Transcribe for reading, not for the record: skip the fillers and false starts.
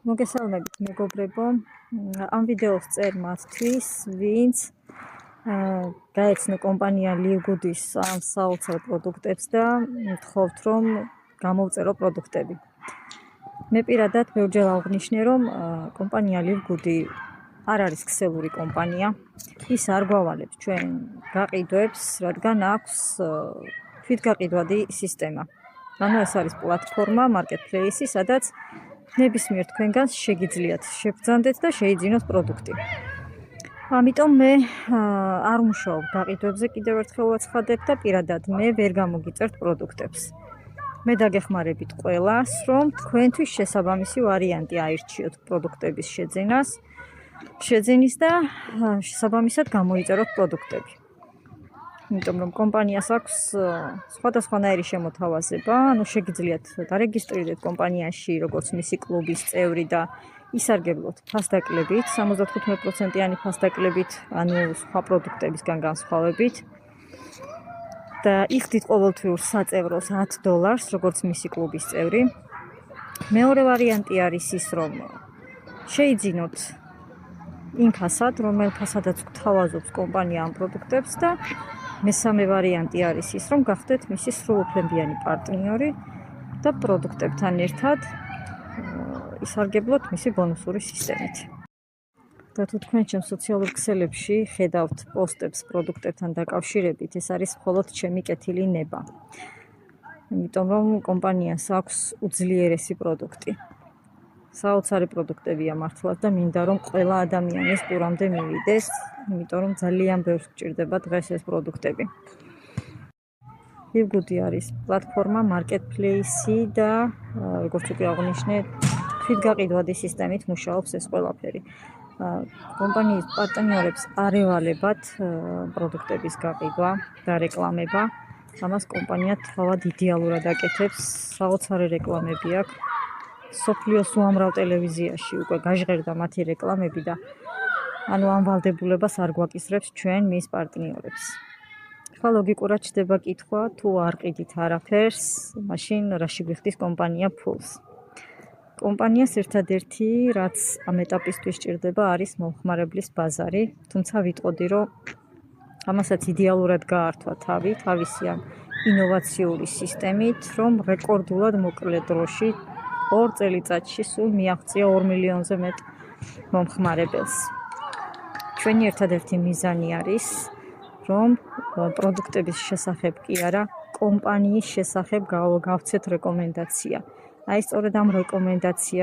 მოგესალმებით მეგობრებო, ამ ვიდეოს წერ მათთვის, ვინც გაეცნო კომპანია Livgood-ის ამ საოცარ პროდუქტებს და გთხოვთ, რომ გამოვწერო პროდუქტები. მე პირადად ბევრჯერ აღვნიშნე, რომ კომპანია Livgood-ი არ არის ქსელური კომპანია. ის არ გვავალებს ჩვენ გაყიდვებს, რადგან აქვს თვითგაყიდვადი სისტემა. ანუ ეს არის პლატფორმა, მარკეტპლეისი, სადაც ნებისმიერ თქვენგან შეგიძლიათ შეგბრძანდეთ და შეიძინოთ პროდუქტი. ამიტომ მე არ მუშაობ გაყიდვებზე, კიდევ ერთხელ ვაცხადებ და პირადად მე ვერ გამოგიწერთ პროდუქტებს. მე დაგეხმარებით ყველას, რომ თქვენთვის შესაბამისი ვარიანტი აირჩიოთ პროდუქტების შეძენის და შესაბამისად გამოიწეროთ პროდუქტები. იმიტომ რომ კომპანიას აქვს სხვადასხვანაირი შემოთავაზება, ანუ შეგიძლიათ დარეგისტრირდეთ კომპანიაში, როგორც მისი კლუბის წევრი და ისარგებლოთ ფასდაკლებით, 75%-იანი ფასდაკლებით, ანუ სხვა პროდუქტებისგან განსხვავებით. და იხდით ყოველთვიურ საწევროს $10, როგორც მისი კლუბის წევრი. მეორე ვარიანტი არის ის, რომ შეიძინოთ იმ ფასად, რომელ ფასადაც გვთავაზობს კომპანია ამ პროდუქტებს და მესამე ვარიანტი არის ის, რომ გახდეთ მისი სრულუფლებიანი პარტნიორი და პროდუქტებთან ერთად ისარგებლოთ მისი ბონუსური სისტემით. და თუ თქვენ ჩემს სოციალურ ქსელებში ხედავთ პოსტებს პროდუქტებთან დაკავშირებით, ეს არის მხოლოდ ჩემი კეთილი ნება. იმიტომ რომ კომპანიას აქვს უძლიერესი პროდუქტი. საოცარი პროდუქტებია მართლაც და მინდა რომ ყველა ადამიანის ყურამდე მივიდეს, იმიტომ რომ ძალიან ბევრს გჭირდება დღეს ეს პროდუქტები. Livgood-ი არის პლატფორმა, მარკეტპლეისი და როგორც უკვე აღვნიშნე, თვითგაყიდვადი სისტემით მუშაობს ეს ყველაფერი. კომპანიის პარტნიორებს არ ევალებათ პროდუქტების გაყიდვა და რეკლამება. ამას კომპანია თავად იდეალურად აკეთებს, საოცარი რეკლამები აქვს. სოფლიოს უამრავ ტელევიზიაში უკვე გაჟღერდა მათი რეკლამები და ანუ ამ ვალდებულებას არ გვაკისრებს ჩვენ მის პარტნიორებს. ხა ლოგიკურად ჩდება კითხვა, თუ არ ყიდით არაფერს, მაშინ რაში გვიხდის კომპანია ფულს. კომპანიას ერთადერთი, რაც ამ ეტაპისთვის სჭირდება, არის მომხმარებლის ბაზარი, თუმცა ვიტყოდი, რომ ამასაც იდეალურად გაართვა თავისი ამ ინოვაციური სისტემით, რომ რეკორდულად მოკლე დროში 2 წელიწადში სულ მიაღწია 2 მილიონზე მეტ მომხმარებელს. ჩვენი ერთადერთი მიზანი არის, რომ პროდუქტების შესახებ კი არა, კომპანიის შესახებ გავცეთ რეკომენდაცია. აი სწორედ ამ რეკომენდაციას